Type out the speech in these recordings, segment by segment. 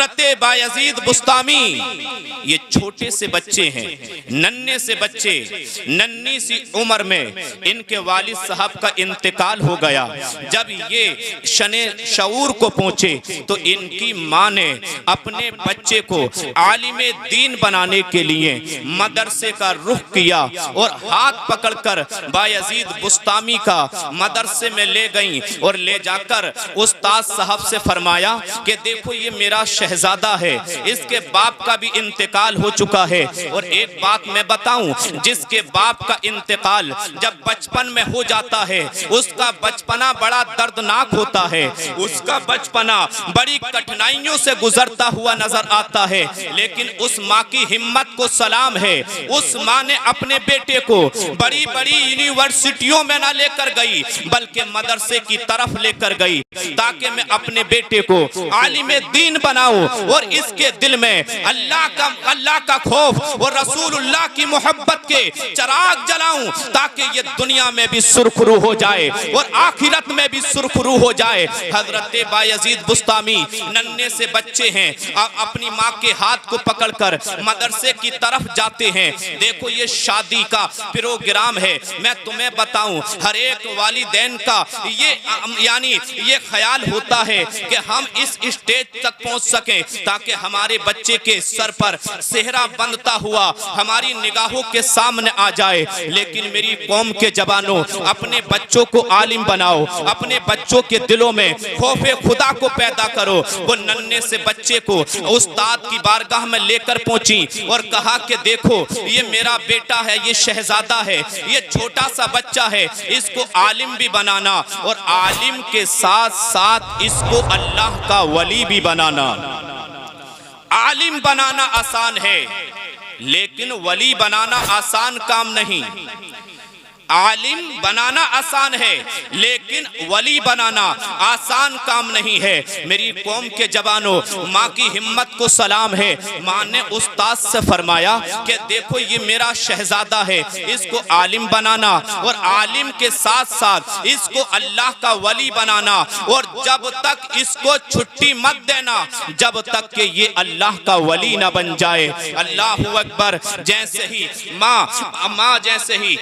हजरत बायजीद बुस्तामी ये छोटे से बच्चे हैं, नन्हे से बच्चे, नन्ही सी उम्र में इनके वालिद साहब का इंतकाल हो गया। जब ये शने शऊर को पहुंचे तो इनकी माँ ने अपने बच्चे को आलिमे दीन बनाने के लिए मदरसे का रुख किया और हाथ पकड़कर बायजीद बुस्तामी का मदरसे में ले गई और ले जाकर उस्ताद साहब से फरमाया कि देखो ये मेरा शहजादा है, इसके बाप का भी इंतकाल हो चुका है। और एक बात मैं बताऊं, जिसके बाप का इंतकाल जब बचपन में हो जाता है उसका बचपना बड़ा दर्दनाक होता है, उसका बचपना बड़ी कठिनाइयों से गुजरता हुआ नजर आता है। लेकिन उस माँ की हिम्मत को सलाम है, उस माँ ने अपने बेटे को बड़ी बड़ी यूनिवर्सिटियों में ना लेकर गई बल्कि मदरसे की तरफ लेकर गई ताकि मैं अपने बेटे को आलिम दीन बनाऊं और इसके दिल में अल्लाह का खौफ और रसूलुल्लाह की मोहब्बत के चिराग जलाऊं ताकि ये दुनिया में भी सुरखरू हो जाए और आखिरत में भी सुरखरू हो जाए। हजरत बायजीद बुस्तामी नन्हे से बच्चे हैं, अपनी माँ के हाथ को पकड़कर मदरसे की तरफ जाते हैं। देखो ये शादी का प्रोग्राम है, मैं तुम्हें बताऊं हर एक वालिदैन का ये ख्याल होता है कि हम इस स्टेज तक पहुंच सकें ताकि हमारे बच्चे के सर पर सेहरा बंधता हुआ हमारी निगाहों के सामने आ जाए। लेकिन मेरी कौम के जवानों, अपने बच्चों को आलिम बनाओ, अपने बच्चों के दिलों में खौफे खुदा को पैदा करो। वो नन्हे से बच्चे को उस्ताद की बारगाह में लेकर पहुंची और कहा कि देखो ये मेरा बेटा है, ये शहजादा है, ये छोटा सा बच्चा है, इसको आलिम भी बनाना और आलिम के साथ साथ इसको अल्लाह का वली भी बनाना। आलिम बनाना आसान है लेकिन वली बनाना आसान काम नहीं। आलिम बनाना आसान है लेकिन वली बनाना आसान काम नहीं है। मेरी कौम के जवानों, माँ की हिम्मत को सलाम है। माँ ने उस्ताद से फरमाया कि देखो ये मेरा शहजादा है, इसको आलिम बनाना और आलिम के साथ साथ इसको अल्लाह का वली बनाना और जब तक इसको छुट्टी मत देना जब तक कि ये अल्लाह का वली ना बन जाए। अल्लाहु अकबर। जैसे ही माँ जैसे ही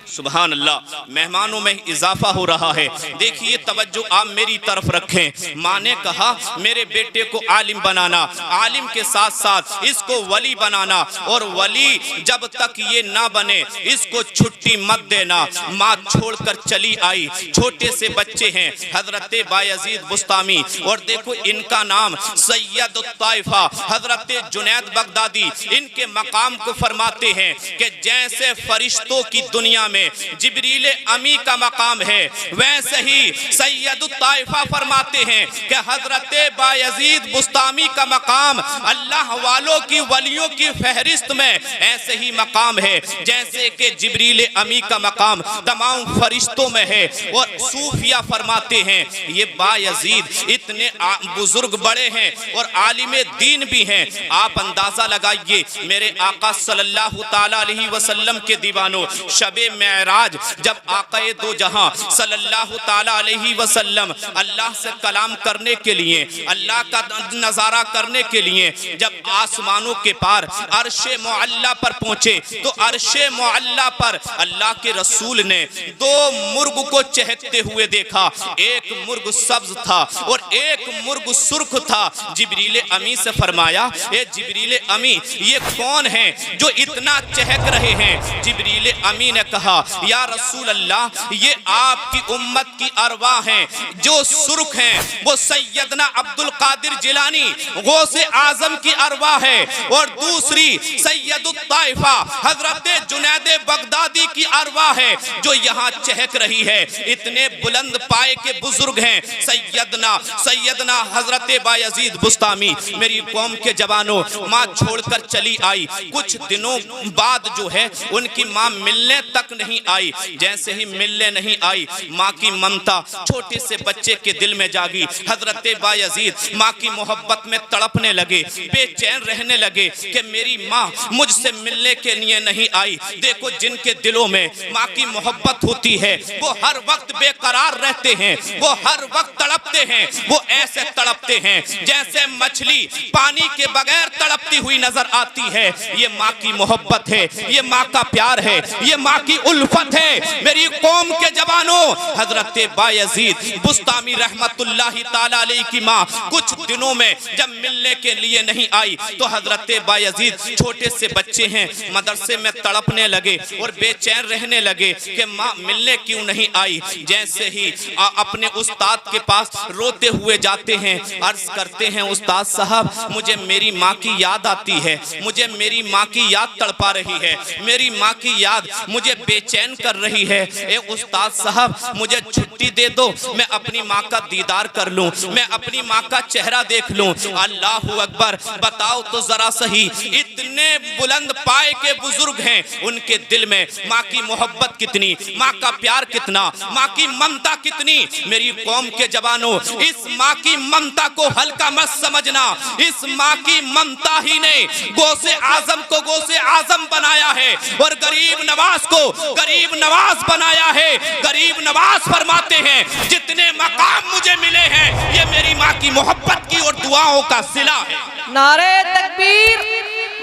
सुभान अल्लाह, मेहमानों में इजाफा हो रहा है। देखिए तवज्जो आप मेरी तरफ रखें। माँ ने कहा मेरे बेटे को आलिम बनाना, आलिम के साथ साथ इसको वली बनाना और वली जब तक ये ना बने इसको छुट्टी मत देना। माँ छोड़कर चली आई। छोटे से बच्चे हैं हजरत बायजीद बुस्तामी और देखो इनका नाम सैयद ताइफा हजरत जुनैद बगदादी इनके मकाम को फरमाते हैं कि जैसे फरिश्तों की दुनिया में जिब्रील अमी का मकाम है वैसे ही सैयद ताइफा फरमाते हैं कि हजरत बायजीद बुस्तामी का मकाम अल्लाह वालों की वलियों की फहरिस्त में ऐसे ही मकाम है जैसे कि जिब्रील अमी का मकाम तमाम फरिश्तों में है। और सूफिया फरमाते हैं ये बायजीद इतने बुजुर्ग बड़े हैं और आलिम दीन भी हैं। आप अंदाजा लगाइए मेरे आका सल्लल्लाहु ताला अलैहि वसल्लम के दीवानों, शबे मेराज जब आकाए दो जहां सल्लल्लाहु ताला अलैहि वसल्लम अल्लाह से कलाम करने के लिए, अल्लाह का नजारा करने के लिए जब आसमानों के पार अर्शे मुअल्ला पर पहुंचे तो अर्शे मुअल्ला पर अल्लाह के रसूल ने दो मुर्ग को चहकते हुए देखा। एक मुर्ग सब्ज था और एक मुर्ग सुर्ख था। जिब्रील अमी से फरमाया ए जिब्रील अमी ये कौन है जो इतना चहक रहे हैं? जिब्रील अमी ने कहा या रसूल अल्लाह ये आपकी उम्मत की अरवाह हैं। जो सुर्ख हैं वो सैयदना अब्दुल कादिर जिलानी गौसे आजम की अरवाह है और दूसरी सैयदुत ताइफा हजरत जुनैद बगदादी की अरवाह है जो यहाँ चहक रही है। इतने बुलंद पाए के बुजुर्ग हैं सैयदना हजरत बायजीद बुस्तामी। मेरी कौम के जवानों, माँ छोड़कर चली आई। कुछ दिनों बाद जो है उनकी माँ मिलने तक नहीं नहीं आई, जैसे ही मिलने नहीं आई, माँ की ममता छोटे से बच्चे के दिल में जागी। हजरत बायजीद माँ की मोहब्बत में तड़पने लगे, बेचैन रहने लगे कि मेरी माँ मुझसे मिलने के लिए नहीं आई। देखो जिनके दिलों में माँ की मोहब्बत होती है वो हर वक्त बेकरार रहते हैं, वो हर वक्त तड़पते हैं। वो ऐसे तड़पते हैं जैसे मछली पानी के बगैर तड़पती हुई नजर आती है। ये माँ की मोहब्बत है, ये माँ का प्यार है, ये माँ की उल्फत है। मेरी कौम के जवानों, हजरत बायजीद बुस्तामी रहमतुल्लाहि ताला अलैहि की माँ कुछ दिनों में जब मिलने के लिए नहीं आई तो हजरत बायजीद छोटे से बच्चे हैं, मदरसे में तड़पने लगे और बेचैन रहने लगे कि माँ मिलने क्यों नहीं आई। जैसे ही अपने उस्ताद के पास रोते हुए जाते हैं, अर्ज करते हैं उस्ताद साहब मुझे मेरी माँ की याद आती है, मुझे मेरी माँ की याद तड़पा रही है, मेरी माँ की याद मुझे बेचैन कर रही है। ए उस्ताद साहब मुझे छुट्टी दे दो, मैं अपनी माँ का दीदार कर लूं, मैं अपनी माँ का चेहरा देख लूं। अल्लाहू अकबर, बताओ तो जरा सही, इतने बुलंद पाए के बुजुर्ग हैं, उनके दिल में माँ की मोहब्बत कितनी, माँ का प्यार कितना, माँ की ममता कितनी। मेरी कौम के जवानों, इस माँ की ममता को हल्का मत समझना। इस माँ की ममता ही ने गौसे आजम को गौसे आजम बनाया है और गरीब नवाज को गरीब नवाज बनाया है। गरीब नवाज फरमाते हैं जितने मकाम मुझे मिले हैं ये मेरी माँ की मोहब्बत की और दुआओं का सिला है। नारे तकबीर,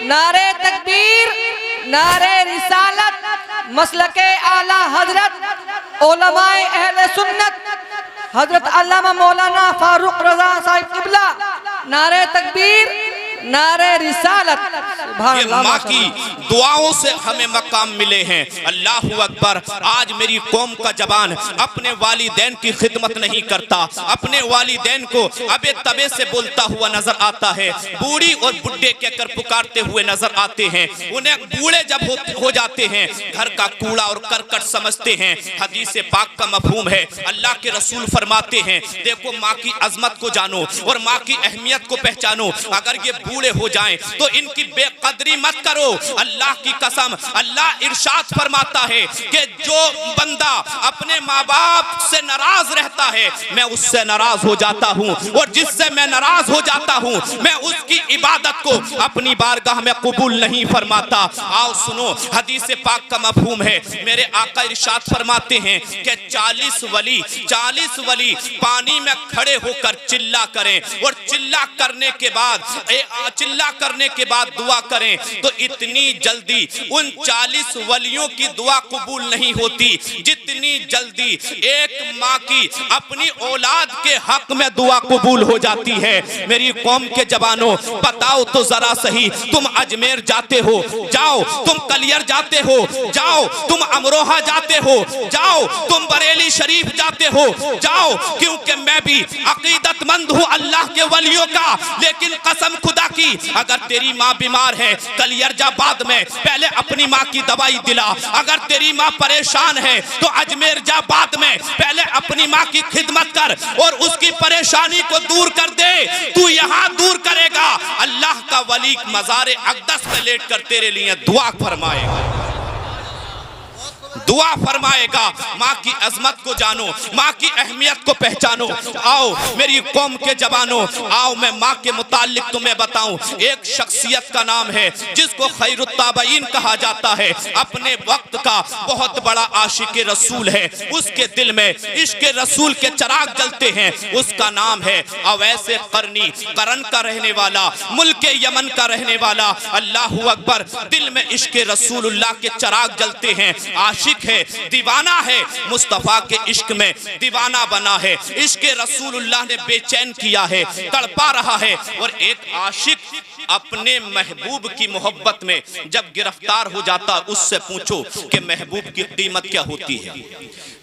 नारे तकबीर, नारे रिसालत, मसलके आला हजरत उलमाए अहले सुन्नत हजरत अल्लामा मौलाना फारूक रजा साहिब किबला। नारे तकबीर, नारे रिसालत। ये माँ की दुआओं से हमें मकाम मिले हैं। अल्लाहू अकबर। आज मेरी कौम का जवान अपने वालिदैन की खिदमत नहीं करता, अपने वालिदैन को अबे तबे से बोलता हुआ नजर आता है, बूढ़ी और बुढ़े कहकर पुकारते हुए नजर आते हैं। उन्हें बूढ़े जब हो जाते हैं घर का कूड़ा और करकट समझते हैं। हदीस पाक का मफहूम है, अल्लाह के रसूल फरमाते हैं देखो माँ की अजमत को जानो और माँ की अहमियत को पहचानो। अगर ये बूढ़े हो जाएं तो इनकी बेकदरी मत करो। अल्लाह की कसम, अल्लाह इरशाद फरमाता है कि जो बंदा अपने माँ बाप से नाराज रहता है मैं उससे नाराज हो जाता हूँ, और जिससे मैं नाराज हो जाता हूँ मैं उसकी इबादत को अपनी बारगाह में कबूल नहीं फरमाता। आओ सुनो, हदीस पाक का मफहूम है, मेरे आका इरशाद फरमाते हैं कि 40 वली पानी में खड़े होकर चिल्ला करें और चिल्ला करने के बाद दुआ करें तो इतनी जल्दी उन 40 वलियों की दुआ कबूल नहीं होती जितनी जल्दी एक माँ की अपनी औलाद के हक में दुआ कबूल हो जाती है। मेरी कौम के जवानों, बताओ तो जरा सही, तुम अजमेर जाते हो जाओ, तुम कलियर जाते हो जाओ, तुम अमरोहा जाते हो जाओ, तुम बरेली शरीफ जाते हो जाओ, क्योंकि मैं भी अकीदतमंद हूँ अल्लाह के वलियों का। लेकिन कसम खुदा की, अगर तेरी माँ बीमार है कलियरजाबाद में पहले अपनी माँ की दवाई दिला। अगर तेरी माँ परेशान है तो अजमेर जाबाद में पहले अपनी माँ की खिदमत कर और उसकी परेशानी को दूर कर दे। तू यहाँ दूर करेगा, अल्लाह का वली मज़ार अक़दस में लेट कर तेरे लिए दुआ फरमाएगा। माँ की अजमत को जानो, माँ की अहमियत को पहचानो। आओ मेरी कौम के जवानों, आओ मैं माँ के मुतालिक तुम्हें बताऊं। एक शख्सियत का नाम है जिसको खैरुत ताबईन कहा जाता है, अपने वक्त का बहुत बड़ा आशिक रसूल है, उसके दिल में इश्क रसूल के चिराग जलते हैं। उसका नाम है अवैस करनी, करन का रहने वाला, मुल्क यमन का रहने वाला। अल्लाहू अकबर। दिल में इश्क रसूलुल्लाह के चिराग जलते हैं, आशिक है, दीवाना है, मुस्तफा के इश्क में दीवाना बना है। इश्क रसूलुल्लाह ने बेचैन किया है, तड़पा रहा है। और एक आशिक अपने महबूब की मोहब्बत में जब गिरफ्तार हो जाता, उससे पूछो कि महबूब की कीमत क्या होती है,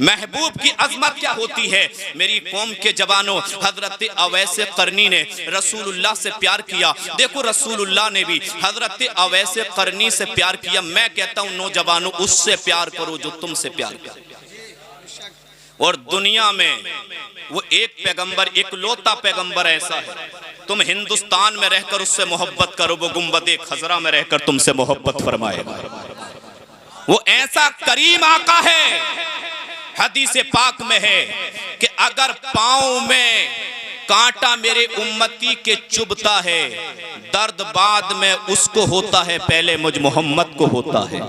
महबूब की अजमत क्या होती है। मेरी कौम के जवानों, हजरत अवैस करनी ने रसूलुल्लाह से प्यार किया। देखो रसूलुल्लाह ने भी हजरत अवैस करनी से प्यार किया। मैं कहता हूं नौजवानों, उससे प्यार करो जो तुमसे प्यार करे। और दुनिया में वो एक पैगंबर, इकलौता पैगंबर ऐसा है, तुम हिंदुस्तान में रहकर उससे मोहब्बत करो, वो गुंबद खजरा में रहकर तुमसे मोहब्बत फरमाएगा। वो ऐसा करीम आका है, हदीस पाक में है कि अगर पांव में कांटा मेरे उम्मती के चुभता है, दर्द बाद में उसको होता है, पहले मुझ मोहम्मद को होता है।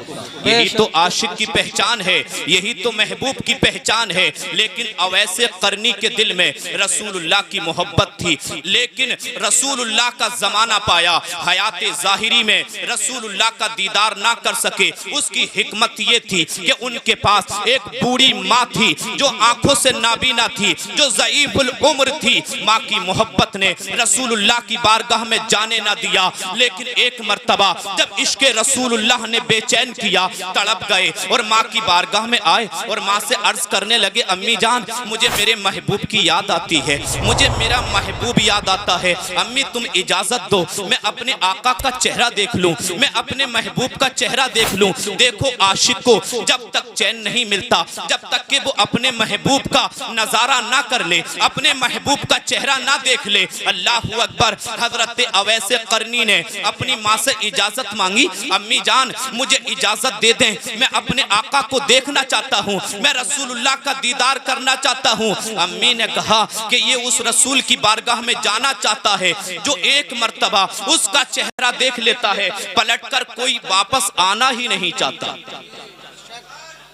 यही तो आशिक की पहचान है, यही तो महबूब की पहचान है। लेकिन अवैसे करनी के दिल में रसूलुल्लाह की मोहब्बत थी, लेकिन रसूलुल्लाह का जमाना पाया, हयात ज़ाहिरी में रसूलुल्लाह का दीदार ना कर सके। उसकी हिकमत ये थी कि उनके पास एक बूढ़ी माँ थी जो आंखों से नाबीना थी, जो ज़ईफुल उम्र थी। माँ की मोहब्बत ने रसूलुल्लाह की बारगाह में जाने ना दिया, लेकिन एक मर्तबा जब इश्क़े रसूलुल्लाह ने बेचैन किया, तड़प गए और माँ की बारगाह में आए और माँ से अर्ज करने लगे, अम्मी जान मुझे मेरे महबूब की याद आती है, मुझे मेरा महबूब याद आता है। अम्मी तुम इजाजत दो मैं अपने आका का चेहरा देख लूं, मैं अपने महबूब का चेहरा देख लूं। देखो आशिक को जब तक चैन नहीं मिलता, जब तक कि वो अपने महबूब का नजारा ना कर ले, अपने महबूब का चेहरा ना देख ले। अल्लाहू अकबर। हजरत अवैसे करनी ने अपनी माँ से इजाजत मांगी, अम्मी जान मुझे इजाजत दे दें, मैं अपने आका को देखना चाहता हूँ, मैं रसूलुल्लाह का दीदार करना चाहता हूँ। अम्मी ने कहा कि ये उस रसूल की बारगाह में जाना चाहता है जो एक मर्तबा उसका चेहरा देख लेता है, पलटकर कोई वापस आना ही नहीं चाहता,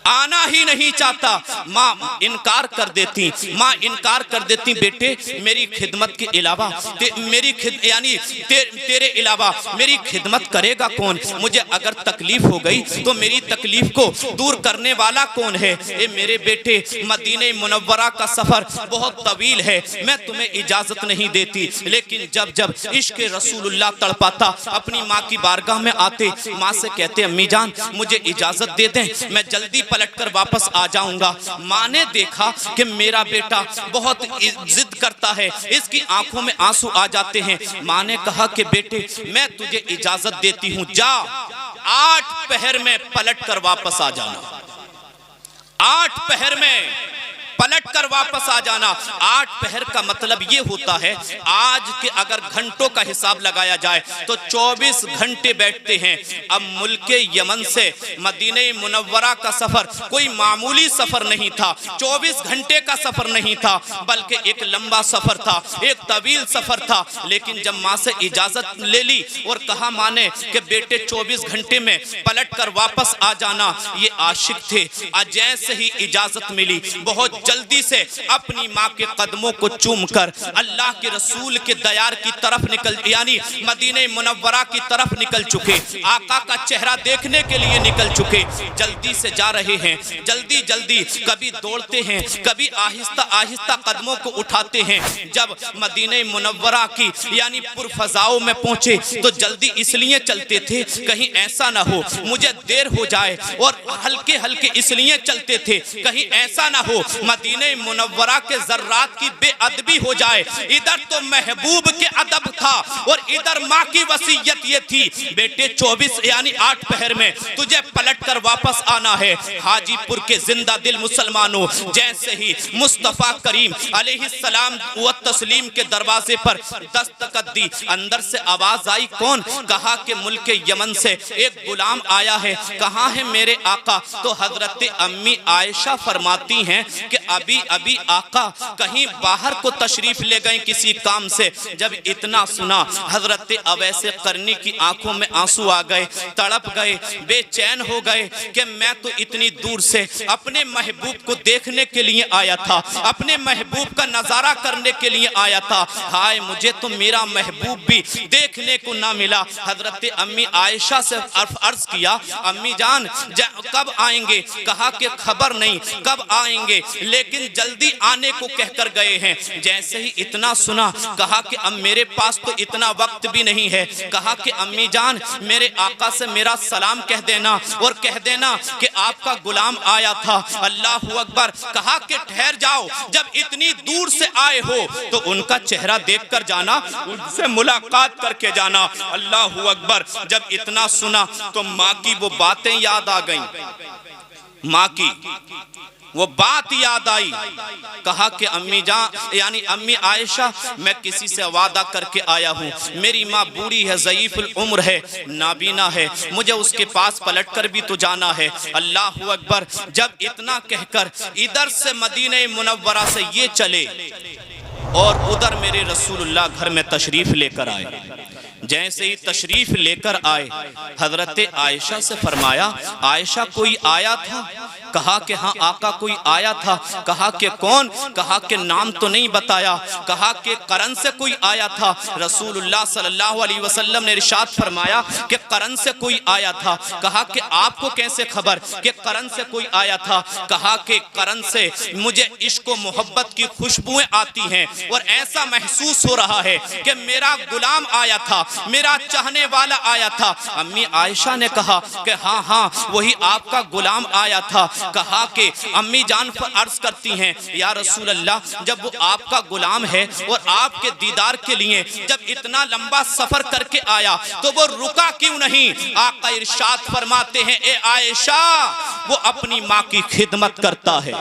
आना ही नहीं चाहता। माँ इनकार कर देती, माँ इनकार कर देती, बेटे मेरी खिदमत के अलावा तेरे अलावा मेरी खिदमत करेगा कौन? मुझे अगर तकलीफ हो गई तो मेरी तकलीफ को दूर करने वाला कौन है? ए मेरे बेटे मदीने मुनव्वरा का सफर बहुत तवील है, मैं तुम्हें इजाजत नहीं देती। लेकिन जब जब इश्क़ रसूलुल्लाह तड़पाता, अपनी माँ की बारगाह में आते, माँ से कहते अम्मी जान मुझे इजाजत दे दें, मैं जल्दी पलटकर वापस आ जाऊंगा। माँ ने देखा कि मेरा बेटा बहुत जिद करता है, इसकी आंखों में आंसू आ जाते हैं। माँ ने कहा कि बेटे मैं तुझे इजाजत देती हूँ, जा 8 पहर में पलटकर वापस आ जाना, 8 पहर में पलट कर वापस आ जाना। 8 पहर का मतलब ये होता है, आज के अगर घंटों का हिसाब लगाया जाए तो 24 घंटे बैठते हैं। अब मुल्के यमन से मदीने मुनव्वरा का सफर कोई मामूली सफर नहीं था, 24 घंटे का सफर नहीं था, बल्कि एक लंबा सफर था, एक तवील सफर था। लेकिन जब माँ से इजाजत ले ली और कहा माँ ने कि बेटे 24 घंटे में पलट कर वापस आ जाना, ये आशिक थे। जैसे ही इजाजत मिली बहुत जल्दी से अपनी माँ के कदमों को चूमकर अल्लाह के रसूल के दयार की तरफ निकल, यानी मदीने मुनव्वरा की तरफ निकल चुके, आका का चेहरा देखने के लिए निकल चुके। जल्दी से जा रहे हैं, जल्दी जल्दी, कभी दौड़ते हैं, कभी आहिस्ता आहिस्ता कदमों को उठाते हैं। जब मदीने मुनव्वरा की यानी पुरफजाओं में पहुंचे तो जल्दी इसलिए चलते थे कहीं ऐसा ना हो मुझे देर हो जाए, और हल्के हल्के इसलिए चलते थे कहीं ऐसा ना हो मदीने मुनव्वरा के जर्रात की बेअदबी हो जाए। इधर तो महबूब के अदब था और इधर माँ की वसीयत ये थी, बेटे 24 यानी 8 पहर में तुझे पलटकर वापस आना है। हाजीपुर के जिंदा दिल मुसलमानों, जैसे ही मुस्तफा करीम अलैहिस्सलाम व तस्लीम के दरवाजे पर दस्तक दी, अंदर से आवाज आई, कौन? कहा कि मुल्क यमन से एक गुलाम आया है। कहाँ है मेरे आका? तो हजरत अम्मी आयशा फरमाती हैं कि अभी अभी आका कहीं बाहर को तशरीफ ले गए किसी काम से। जब इतना सुना हजरत अवैसे करनी की आंखों में आंसू आ गए, तड़प गए, बेचैन हो गए कि मैं तो इतनी दूर से अपने महबूब को देखने के लिए आया था, अपने महबूब का नजारा करने के लिए आया था, हाय मुझे तो मेरा महबूब भी देखने को ना मिला। हजरत अम्मी आयशा से अर्ज किया, अम्मी जान कब आएंगे? कहा कि खबर नहीं कब आएंगे, लेकिन जल्दी आने को कहकर गए हैं। जैसे ही इतना सुना कहा कि अब मेरे पास तो इतना वक्त भी नहीं है। कहा कि अम्मी जान मेरे आका से मेरा सलाम कह देना और कह देना कि आपका गुलाम आया था। अल्लाहू अकबर। कहा कि ठहर जाओ, जब इतनी दूर से आए हो तो उनका चेहरा देखकर जाना, उनसे मुलाकात करके जाना। अल्लाहू अकबर। जब इतना सुना तो माँ की वो बातें याद आ गईं, माँ की वो बात याद आई, कहा कि अम्मी जान यानी अम्मी आयशा, मैं किसी से वादा करके आया हूँ, मेरी माँ बूढ़ी है, ज़ईफ़ुल उम्र है, नाबीना है, मुझे उसके पास पलट कर भी तो जाना है। अल्लाहु अकबर। जब इतना कहकर इधर से मदीने मुनव्वरा से ये चले और उधर मेरे रसूलुल्लाह घर में तशरीफ लेकर आए। जैसे ही तशरीफ लेकर आए, हजरत आयशा से फरमाया, आयशा कोई आया था? कहा कि हाँ आका कोई आया था। कहा कि कौन? कहा कि नाम तो नहीं बताया। कहा कि करन से कोई आया था। रसूलुल्लाह सल्लल्लाहु अलैहि वसल्लम ने इरशाद फरमाया कि करन से कोई आया था। कहा कि आपको कैसे खबर कि करन से कोई आया था? कहा कि करन से मुझे इश्क व मोहब्बत की खुशबुएं आती हैं और ऐसा महसूस हो रहा है कि मेरा गुलाम आया था, मेरा चाहने वाला आया था। अम्मी आयशा ने कहा कि हाँ हाँ वही आपका गुलाम आया था। कहा कि अम्मी जान अर्ज करती हैं, या रसूल अल्लाह, जब वो आपका गुलाम है और आपके दीदार के लिए जब इतना लंबा सफर करके आया तो वो रुका क्यों नहीं? आका इरशाद फरमाते हैं, ए आयशा, वो अपनी माँ की खिदमत करता है,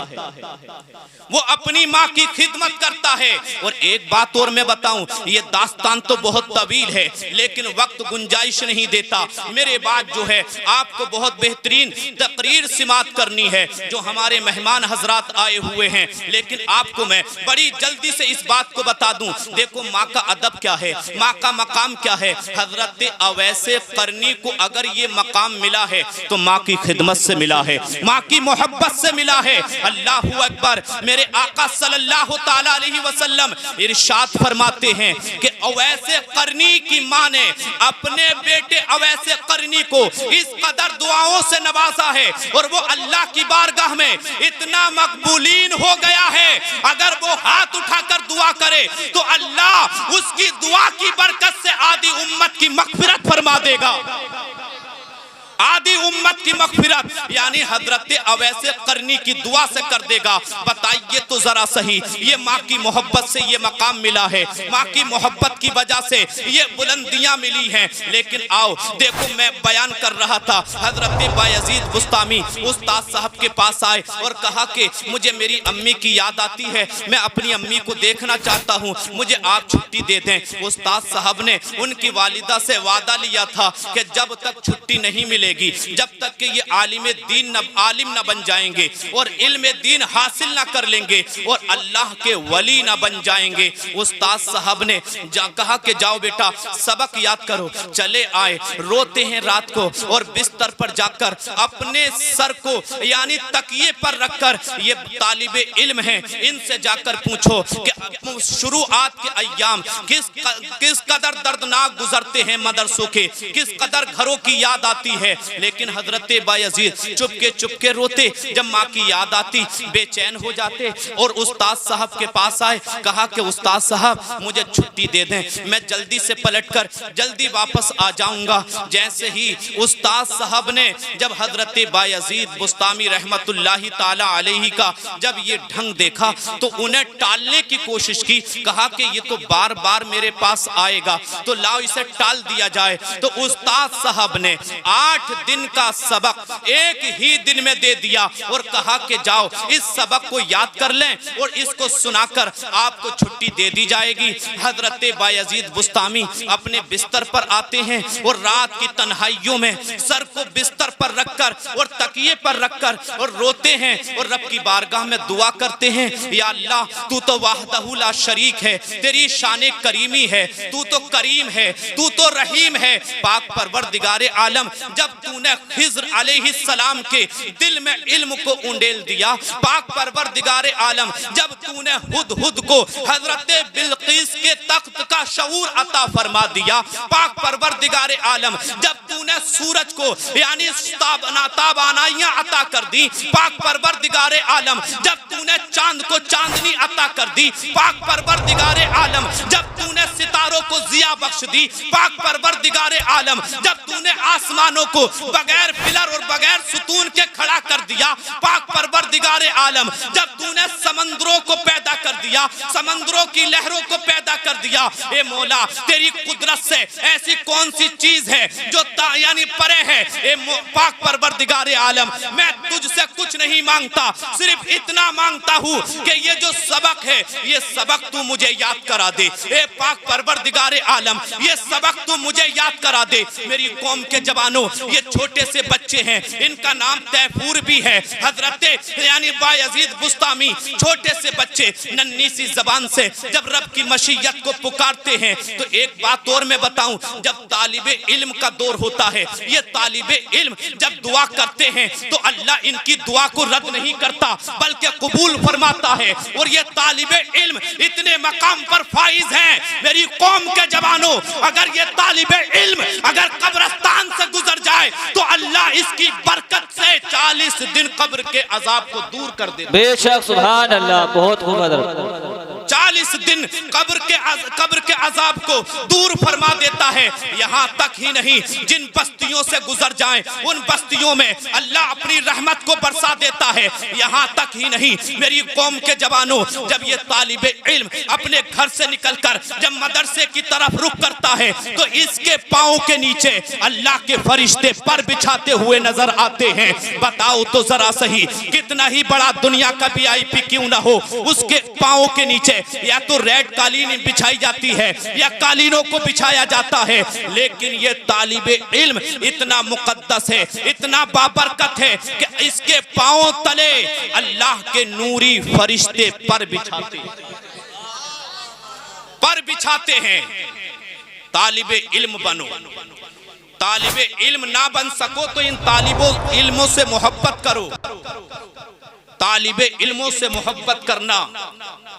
वो अपनी माँ की खिदमत करता है। और एक बात और मैं बताऊं, ये दास्तान तो बहुत तवील है लेकिन वक्त गुंजाइश नहीं देता। मेरे बाद जो है आपको बहुत बेहतरीन तकरीर सिमात करनी है जो हमारे मेहमान हजरात आए हुए हैं, लेकिन आपको मैं बड़ी जल्दी से इस बात को बता दूं। देखो माँ का अदब क्या है, माँ का मकाम क्या है। हजरत अवैसे करनी को अगर ये मकाम मिला है तो माँ की खिदमत से मिला है, माँ की मोहब्बत से मिला है। अल्लाहु अकबर। मेरे आका सल्लल्लाहु ताला अलैहि वसल्लम इरशाद फरमाते हैं कि अवैसे करनी की माँ ने अपने बेटे अवैसे करनी को इस कदर दुआओं से नवाजा है और वो अल्लाह की बारगाह में इतना मकबूलीन हो गया है, अगर वो हाथ उठाकर दुआ करे तो अल्लाह उसकी दुआ की बरकत से आधी उम्मत की मगफिरत फरमा देगा। आधी उम्मत की मगफिरत यानी हजरत अवैसे करनी की दुआ से कर देगा। बताइए तो जरा सही, ये माँ की मोहब्बत से ये मकाम मिला है, माँ की मोहब्बत की वजह से ये बुलंदियां मिली हैं। लेकिन आओ देखो, मैं बयान कर रहा था, हजरत बायजीद बुस्तामी उस्ताद साहब के पास आए और कहा कि मुझे मेरी अम्मी की याद आती है, मैं अपनी अम्मी को देखना चाहता हूँ, मुझे आप छुट्टी दे दें। उस्ताद साहब ने उनकी वालिदा से वादा लिया था कि जब तक छुट्टी नहीं मिलेगी, जब तक कि ये आलिम न बन जाएंगे और इल्म दीन हासिल ना कर लेंगे और अल्लाह के वली ना बन जाएंगे। उस्ताद साहब ने कहा कि जाओ बेटा सबक याद करो। चले आए, रोते हैं रात को और बिस्तर पर जाकर अपने सर को यानी तकिए पर रखकर, ये तालिबे इल्म हैं, इनसे जाकर पूछो कि शुरुआत के अय्याम किस कदर दर्दनाक गुजरते हैं मदरसों के, किस कदर घरों की याद आती है। लेकिन हजरत बायजीद चुपके रोते, जब माँ की याद आती बेचैन हो जाते और उस्ताद साहब के पास आए। कहा कि उस्ताद साहब मुझे छुट्टी दे दें, मैं जल्दी से पलटकर जल्दी वापस आ जाऊंगा। जैसे ही उस्ताद साहब ने जब हजरत बायजीद बुस्तामी रहमतुल्लाहि ताला अलैहि का जब ये ढंग देखा तो उन्हें टालने की कोशिश की। कहा कि ये तो बार बार मेरे पास आएगा, तो लाओ इसे टाल दिया जाए। तो उस्ताद साहब ने 8 दिन का सबक एक ही दिन में दे दिया और कहा कि जाओ इस सबक को याद कर लें और इसको सुनाकर आपको छुट्टी दे दी जाएगी। हजरत बायजीद बुस्तामी अपने बिस्तर पर आते हैं और रात की तन्हाइयों में सर को बिस्तर पर रखकर और तकिए पर रखकर और रोते हैं और रब की बारगाह में दुआ करते हैं, या अल्लाह तू तो वाहदहू ला शरीक है, तेरी शान करीमी है, तू तो करीम है, तू तो रहीम है। पाक परवरदिगारे आलम, जब तूने खिज़्र अलैहिस्सलाम के दिल में इल्म को उंडेल दिया, पाक परवरदिगारे आलम जब तूने हुदहुद को हजरत बिल्किस के तख्त का शऊर अता फरमा दिया, पाक परवरदिगारे आलम जब तूने सूरज को यानी ताबानाइयां अता कर दी, पाक परवरदिगारे आलम जब तूने तूने चांद को चांदनी अता कर दी, पाक परवरदिगारे आलम जब तूने सितारों को जिया बख्श दी, पाक परवरदिगारे आलम जब तूने आसमानों को बगैर पिलर और बगैर सुतून के खड़ा कर दिया, पाक परवरदिगारे आलम जब तूने समंदरों को पैदा कर दिया, समंदरों की लहरों को पैदा कर दिया, ए मौला तेरी कुदरत से ऐसी कौन सी चीज है जो यानी परे है। ए पाक परवरदिगारे आलम मैं तुझसे कुछ नहीं मांगता, सिर्फ इतना मांगता हूँ कि ये जो सबक है ये सबक तू मुझे याद करा दे। ए पाक परवरदिगारे आलम ये सबक तू मुझे याद करा दे। मेरी कौम के जवानों ये छोटे से बच्चे हैं, इनका नाम तैफूर भी है, हजरत यानी बायजीद बुस्तामी, छोटे से बच्चे नन्ही सी जबान से जब रब की मशीयत को पुकारते हैं तो एक बात और मैं बताऊं, जब तालिबे इल्म का दौर होता है, ये तालिबे इल्म जब दुआ करते हैं तो अल्लाह इनकी दुआ को रद्द नहीं करता बल्कि कबूल फरमाता है। और ये तालिबे इल्म इतने मकाम पर फाइज हैं, मेरी कौम के जवानों अगर ये तालिबे इल्म अगर कब्रिस्तान से गुजर जाए तो अल्लाह इसकी बरकत से 40 दिन कब्र के अजाब को दूर कर दे। बेशक सुभान अल्लाह, बहुत खूब। 40 दिन कब्र के अजाब को दूर फरमा देता है। यहाँ तक ही नहीं, जिन बस्तियों से गुजर जाएं उन बस्तियों में अल्लाह अपनी रहमत को बरसा देता है। यहाँ तक ही नहीं, मेरी कौम के जवानों जब ये तालिबे इल्म अपने घर से निकलकर जब मदरसे की तरफ रुख करता है तो इसके पाँव के नीचे अल्लाह के फरिश्ते पर बिछाते हुए नजर आते हैं। बताओ तो जरा सही, कितना ही बड़ा दुनिया का VIP क्यों ना हो, उसके पाँव के नीचे या तो रेड कालीन बिछाई जाती है या कालीनों को बिछाया जाता है, लेकिन ये तालिबे इल्म इतना मुकद्दस है, इतना बाबरकत है कि इसके पांव तले अल्लाह के नूरी फरिश्ते पर बिछाते हैं। तालिबे इल्म बनो, तालिबे इल्म ना बन सको तो इन तालिबों इल्मों से मोहब्बत करो। तालिबे इल्मों से मोहब्बत करना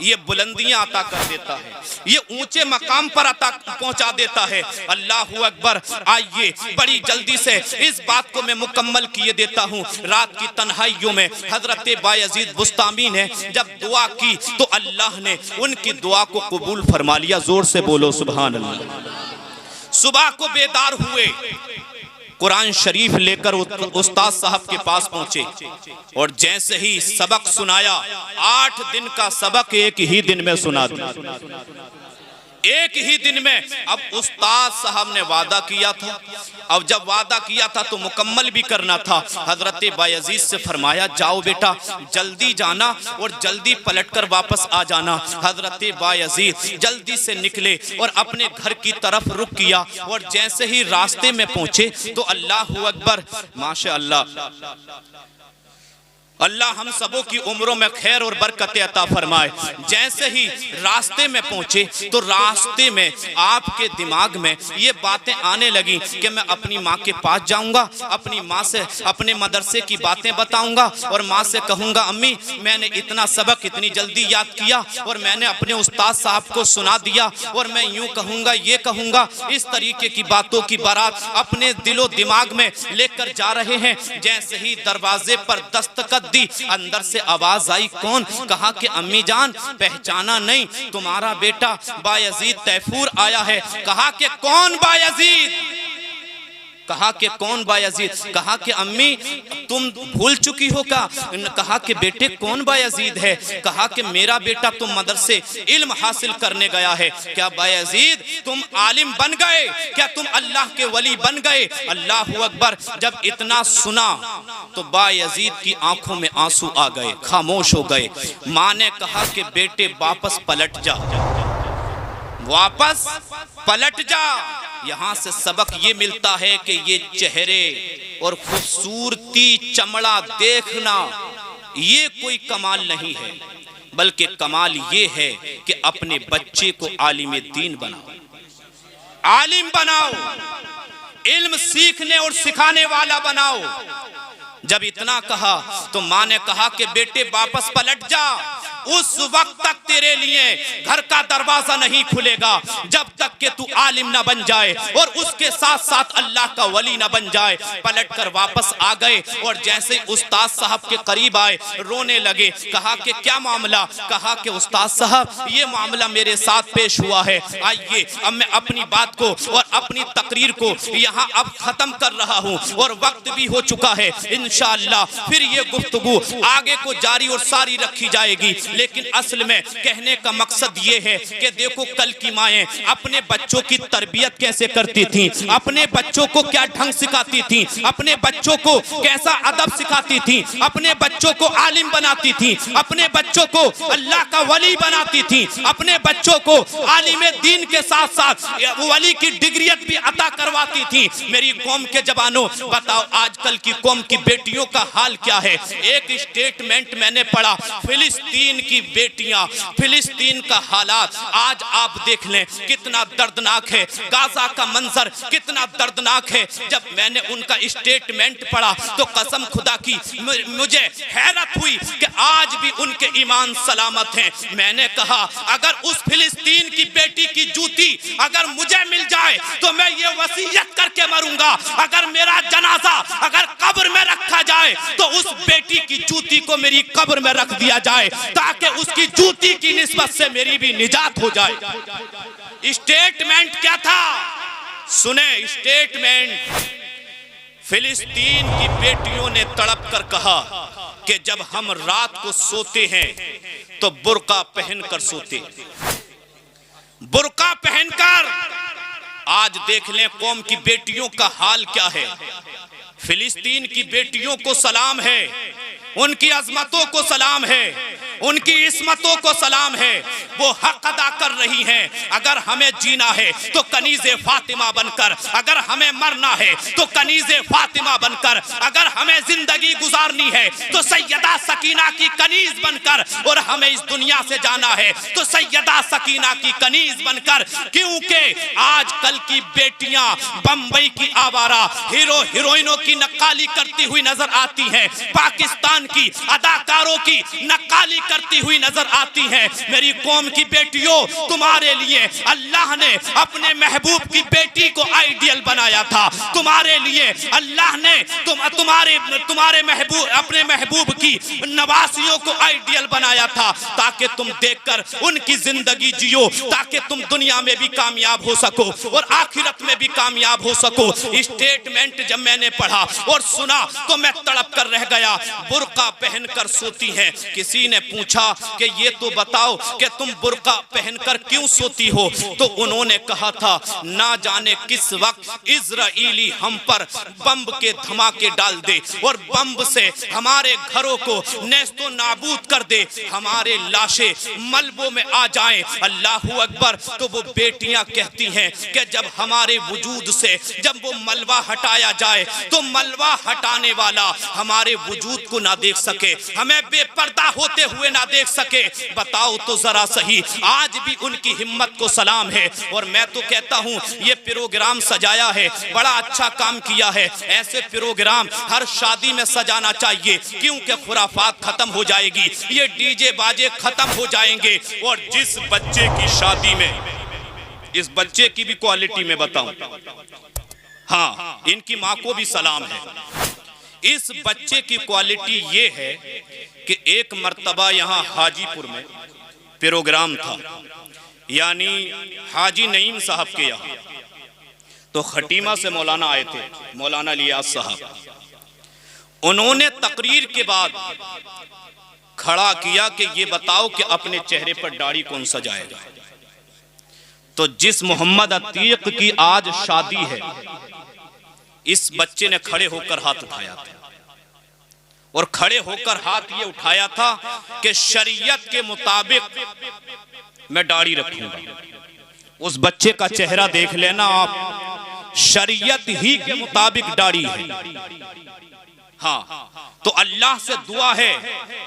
ये बुलंदियां अता कर देता है, ये ऊंचे मकाम पर अता पहुंचा देता है। अल्लाहु अकबर। आइए बड़ी जल्दी से इस बात को मैं मुकम्मल किए देता हूं। रात की तन्हाइयों में हजरत बायजीद बुस्तामी ने जब दुआ की तो अल्लाह ने उनकी दुआ को कबूल फरमा लिया। जोर से बोलो सुभान अल्लाह। सुबह को बेदार हुए, कुरान शरीफ लेकर उस्ताद साहब के पास पहुंचे और जैसे ही सबक सुनाया, 8 दिन का सबक एक ही दिन में सुना दिया, एक ही दिन में। अब उस्ताद साहब ने वादा किया था, अब जब वादा किया था तो मुकम्मल भी करना था। हजरत बायजीद से फरमाया जाओ बेटा जल्दी जाना और जल्दी पलटकर वापस आ जाना। हजरत बायजीद जल्दी से निकले और अपने घर की तरफ रुख किया और जैसे ही रास्ते में पहुंचे तो अल्लाहु अकबर, माशा अल्लाह, अल्लाह हम सबों की उम्रों में खैर और बरकत अता फरमाए। जैसे ही रास्ते में पहुंचे तो रास्ते में आपके दिमाग में ये बातें आने लगी कि मैं अपनी माँ के पास जाऊंगा, अपनी माँ से अपने मदरसे की बातें बताऊंगा और माँ से कहूंगा अम्मी मैंने इतना सबक इतनी जल्दी याद किया और मैंने अपने उस्ताद साहब को सुना दिया और मैं यूं कहूंगा ये कहूंगा। इस तरीके की बातों की बारात अपने दिलो दिमाग में लेकर जा रहे हैं। जैसे ही दरवाजे पर दस्तखत दी, अंदर से आवाज आई कौन? कहा कि अम्मी जान पहचाना नहीं, तुम्हारा बेटा बायजीद तैफूर आया है। कहा कि कौन बायजीद? कहा कि कौन बायजीद? कहा कि अम्मी तुम भूल चुकी हो क्या? कहा कि बेटे कौन बायजीद है? कहा कि मेरा बेटा तुम मदरसे इल्म हासिल करने गया है। क्या बायजीद तुम आलिम बन गए? क्या तुम अल्लाह के वली बन गए? अल्लाहु अकबर। जब इतना सुना तो बायजीद की आंखों में आंसू आ गए, खामोश हो गए। माँ ने कहा कि बेटे वापस पलट जा, वापस पलट जा। यहाँ से सबक ये मिलता है कि ये चेहरे और खूबसूरती चमड़ा देखना ये कोई कमाल नहीं है, बल्कि कमाल ये है कि अपने बच्चे को आलिम दीन बनाओ, आलिम बनाओ, इल्म सीखने और सिखाने वाला बनाओ। जब इतना कहा तो माँ ने कहा कि बेटे वापस पलट जा, उस वक्त तक तेरे लिए घर का दरवाजा नहीं खुलेगा जब तक कि तू आलिम ना बन जाए और उसके साथ साथ अल्लाह का वली ना बन जाए। पलट कर वापस आ गए और जैसे उस्ताद साहब के करीब आए रोने लगे। कहा कि क्या मामला? कहा कि उस्ताद साहब ये मामला मेरे साथ पेश हुआ है। आइए अब मैं अपनी बात को और अपनी तकरीर को यहाँ अब खत्म कर रहा हूँ और वक्त भी हो चुका है। इंशाअल्लाह फिर ये गुफ्तगू आगे को जारी और सारी रखी जाएगी। लेकिन असल में कहने का मकसद ये है कि देखो कल की माएँ अपने बच्चों की तरबियत कैसे करती थी, अपने बच्चों को क्या ढंग सिखाती थी, अपने बच्चों को कैसा अदब सिखाती थी, अपने बच्चों को आलिम बनाती थी, अपने बच्चों को अल्लाह का वली बनाती थी, अपने बच्चों को आलिम दीन के साथ साथ वली की डिग्रियत भी अता करवाती थी। मेरी कौम के जवानों बताओ आजकल की कौम की बेटियों का हाल क्या है? एक स्टेटमेंट मैंने पढ़ा, फिलिस्तीन की बेटियां, फिलिस्तीन का हालात आज आप देख लें कितना दर्दनाक है, गाजा का मंजर कितना दर्दनाक है। जब मैंने उनका स्टेटमेंट पढ़ा तो कसम खुदा की मुझे हैरत हुई कि आज भी उनके ईमान सलामत हैं। मैंने कहा अगर उस फिलिस्तीन की बेटी की जूती अगर मुझे मिल जाए तो मैं ये वसीयत करके मरूंगा, अगर मेरा जनाजा अगर कब्र में रखा जाए तो उस बेटी की जूती को मेरी कब्र में रख दिया जाए ताकि उसकी जूती की निस्बत से मेरी भी निजात हो जाए। स्टेटमेंट क्या था सुने? स्टेटमेंट फिलिस्तीन की बेटियों ने तड़प कर कहा कि जब हम रात को सोते हैं तो बुर्का पहनकर सोते, बुर्का पहनकर। आज देख लें कौम की बेटियों का हाल क्या है। फिलिस्तीन की बेटियों को सलाम है, उनकी अजमतों को सलाम है, उनकी इस्मतों को सलाम है। वो हक अदा कर रही हैं। अगर हमें जीना है तो कनीज़े फातिमा बनकर, अगर हमें मरना है तो कनीज़े फातिमा बनकर, अगर हमें जिंदगी गुजारनी है तो सैयदा सकीना की कनीज़ बनकर, और हमें इस दुनिया से जाना है तो सैयदा सकीना की कनीज़ बनकर। क्योंकि आजकल की बेटियां बंबई की आवारा हीरो हीरोइनों की नक्काली करती हुई नजर आती हैं, पाकिस्तान की अदाकारों की नक्काली करती हुई नजर आती हैं। मेरी कौम की बेटियों, तुम्हारे लिए अल्लाह ने अपने महबूब की बेटी को आइडियल बनाया था। तुम्हारे लिए अल्लाह ने तुम्हारे महबूब, अपने महबूब की नवासियों को आइडियल बनाया था ताकि तुम देखकर उनकी जिंदगी जियो, ताकि तुम दुनिया में भी कामयाब हो सको और आखिरत में भी कामयाब हो सको। स्टेटमेंट जब मैंने पढ़ा और सुना तो मैं तड़प कर रह गया। बुर्का पहनकर सोती हैं। किसी ने पूछा कि ये तो बताओ कि तुम बुर्का पहनकर क्यों सोती हो? तो उन्होंने कहा था ना जाने किस वक्त इजराइली हम पर बम के धमाके डाल दे और बम से हमारे घरों को नेस्तो नाबूद कर दे, हमारे लाशें मलबों में आ जाएं। अल्लाहू अकबर। तो वो बेटियां कहती हैं कि जब हमारे वजूद से जब वो मलबा हटाया जाए तो मलबा हटाने वाला हमारे वजूद को ना देख सके, हमें बेपर्दा होते हुए ना देख सके। बताओ तो जरा सही। आज भी उनकी हिम्मत को सलाम है। और मैं तो कहता हूँ ये प्रोग्राम सजाया है, बड़ा अच्छा काम किया है। ऐसे प्रोग्राम हर शादी में सजाना चाहिए क्योंकि खुराफात खत्म हो जाएगी, ये डीजे बाजे खत्म हो जाएंगे। और जिस बच्चे की शादी में, इस बच्चे की भी क्वालिटी में बताऊं, हाँ इनकी माँ को भी सलाम है। इस बच्चे की क्वालिटी ये है कि एक मर्तबा यहाँ हाजीपुर में प्रोग्राम था, यानी हाजी नईम साहब के यहाँ। तो खटीमा से मौलाना आए थे, मौलाना लियास साहब। उन्होंने तकरीर के बाद खड़ा किया कि ये बताओ कि अपने चेहरे पर दाढ़ी कौन सजाएगा। तो जिस मोहम्मद अतीक की आज शादी है, इस बच्चे ने खड़े होकर हाथ उठाया था और खड़े होकर हाथ ये उठाया था कि शरीयत के मुताबिक मैं दाढ़ी रखूंगा। उस बच्चे का चेहरा देख लेना आप, शरीयत ही के मुताबिक दाढ़ी है। हाँ, तो अल्लाह से दुआ है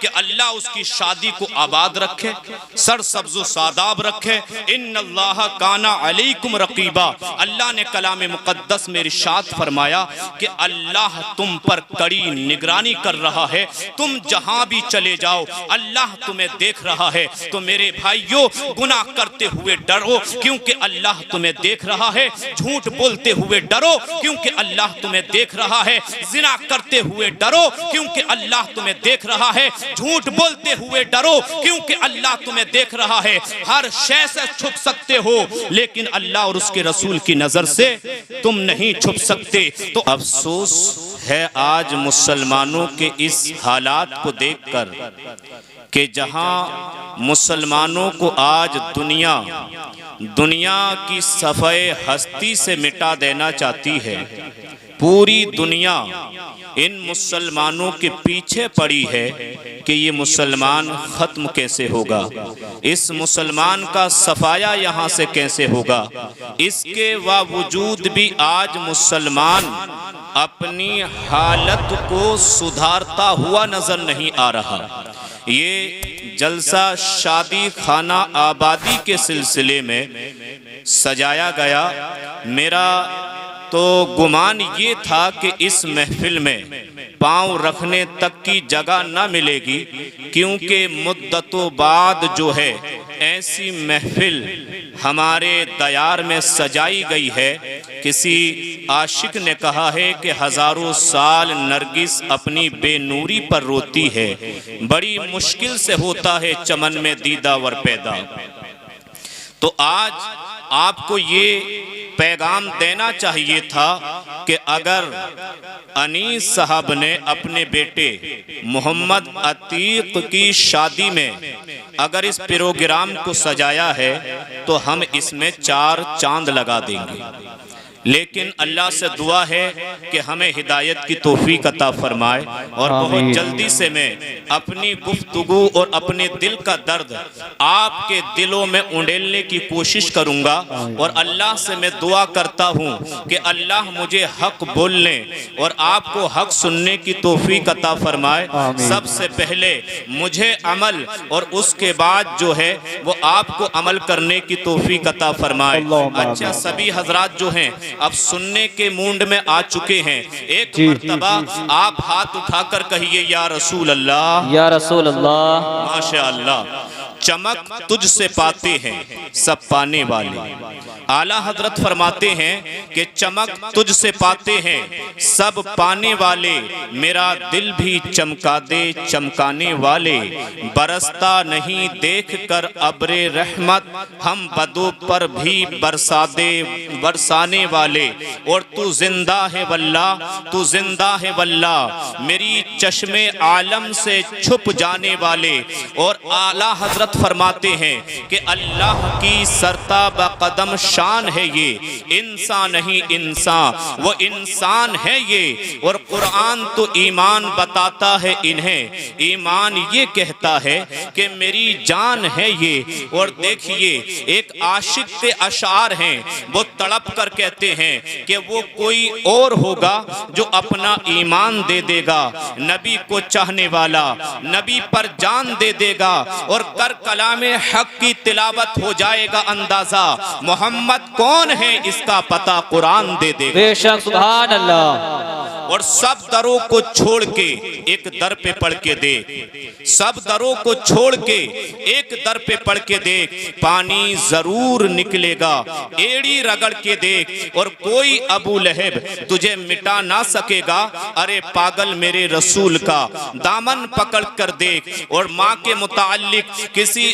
कि अल्लाह उसकी शादी को आबाद रखे, सरसब्ज़ सादाब रखे। इन्नल्लाह काना अलैकुम रकीबा, अल्लाह ने कलाम मुक़द्दस में इरशाद फरमाया कि अल्लाह तुम पर कड़ी निगरानी कर रहा है, तुम जहां भी चले जाओ अल्लाह तुम्हें देख रहा है। तो मेरे भाइयों, गुनाह करते हुए डरो क्योंकि अल्लाह तुम्हें देख रहा है, झूठ बोलते हुए डरो क्योंकि अल्लाह तुम्हें देख रहा है, जिना करते हुए डरो क्योंकि अल्लाह तुम्हें देख रहा है, झूठ बोलते हुए डरो क्योंकि अल्लाह तुम्हें देख रहा है। हर शय से छुप सकते हो लेकिन अल्लाह और उसके रसूल की नजर से तुम नहीं छुप सकते। तो अफसोस है आज मुसलमानों के इस हालात को देखकर कि जहां मुसलमानों को आज दुनिया की सफ़े हस्ती से मिटा देना चाहती है। पूरी दुनिया इन मुसलमानों के पीछे पड़ी है कि ये मुसलमान ख़त्म कैसे होगा, इस मुसलमान का सफाया यहाँ से कैसे होगा। इसके बावजूद भी आज मुसलमान अपनी हालत को सुधारता हुआ नज़र नहीं आ रहा। ये जलसा शादी खाना आबादी के सिलसिले में सजाया गया। मेरा तो गुमान ये था कि इस महफिल में पांव रखने तक की जगह न मिलेगी, क्योंकि मुद्दतों बाद जो है ऐसी महफिल हमारे दयार में सजाई गई है। किसी आशिक ने कहा है कि हजारों साल नरगिस अपनी बेनूरी पर रोती है, बड़ी मुश्किल से होता है चमन में दीदावर पैदा। तो आज आपको ये पैगाम देना चाहिए था कि अगर अनीस साहब ने अपने बेटे मोहम्मद अतीक की शादी में अगर इस प्रोग्राम को सजाया है तो हम इसमें 4 चांद लगा देंगे। लेकिन अल्लाह से दुआ है कि हमें हिदायत की तौफीक अता फरमाए और बहुत जल्दी से मैं अपनी गुफ्तगू और अपने दिल का दर्द आपके दिलों में उंडेलने की कोशिश करूंगा। और अल्लाह से मैं दुआ करता हूं कि अल्लाह मुझे हक बोलने और आपको हक सुनने की तौफीक अता फरमाए। सबसे पहले मुझे अमल और उसके बाद जो है वो आपको अमल करने की तौफीक अता फरमाए। अच्छा, सभी हजरात जो हैं अब सुनने के मूड में आ चुके हैं, एक मर्तबा आप हाथ उठाकर कहिए या रसूल अल्लाह, या रसूल अल्लाह। माशा अल्लाह। चमक तुझसे पाते हैं सब पाने वाले। आला हजरत फरमाते हैं कि चमक तुझसे पाते हैं सब पाने वाले, मेरा दिल भी चमका दे चमकाने वाले। बरसता नहीं देख कर अब्रे रहमत, हम बदों पर भी बरसा दे बरसाने वाले। और तू जिंदा है वल्ला, तू जिंदा है वल्ला, मेरी चश्मे आलम से छुप जाने वाले। और आला हजरत फरमाते हैं कि अल्लाह की सरता बकदम शान है ये, इंसान नहीं इंसान वो इंसान है ये। और कुरान तो ईमान बताता है इन्हें, ईमान ये कहता है कि मेरी जान है ये। और देखिए एक आशिक के अशार हैं, वो तड़प कर कहते हैं कि वो कोई और होगा जो अपना ईमान दे देगा, नबी को चाहने वाला नबी पर जान दे देगा और कर कलामे हक की तिलावत हो जाएगा अंदाजा। मोहम्मद कौन है इसका पता कुरान दे देगा। बेशक, सुभान अल्लाह। और सब दरों को छोड़ के एक दर पे पढ़ के देख, सब दरों को छोड़ के एक दर पे पढ़ के देख, पानी जरूर निकलेगा। एड़ी रगड़ के देख और कोई अबू लहब तुझे मिटा ना सकेगा। अरे पागल मेरे रसूल का दामन पकड़ कर देख। और माँ के मुताल्लिक किसी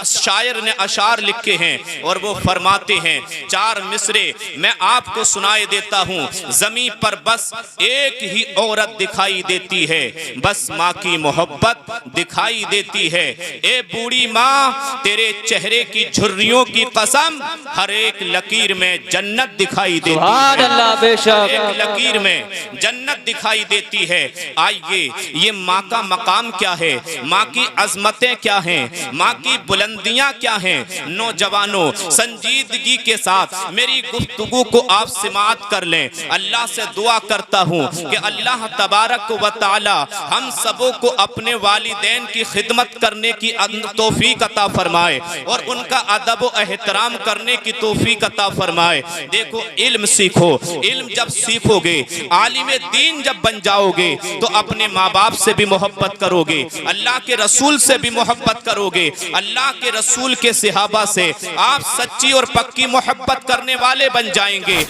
शायर ने अशार लिखे हैं और वो फरमाते हैं 4 मिसरे मैं आपको सुनाए देता हूँ। जमीन पर बस एक ही औरत दिखाई देती है, बस माँ की मोहब्बत दिखाई देती है। ए बूढ़ी माँ तेरे चेहरे की झुर्रियों की कसम, हर एक लकीर में जन्नत दिखाई देती है। अल्लाह, बेशक एक लकीर में जन्नत दिखाई देती है। आइए ये माँ का मकाम क्या है, माँ की अजमतें क्या हैं, माँ की बुलंदियां क्या हैं। नौजवानों संजीदगी के साथ मेरी गुफ्तगू को आप समाअत कर लें। अल्लाह से दुआ करता हूँ हूँ कि अल्लाह तबारक व तआला हम सबों को अपने वालिदैन की खिदमत करने की तौफीक अता फरमाए और उनका अदब व एहतराम करने की तौफीक अता फरमाए। देखो, इल्म सीखो, इल्म जब सीखोगे, आलिम दीन जब बन जाओगे तो अपने माँ बाप से भी मोहब्बत करोगे, अल्लाह के रसूल से भी मोहब्बत करोगे, अल्लाह के रसूल के सहाबा से आप सच्ची और पक्की मोहब्बत करने वाले बन जाएंगे।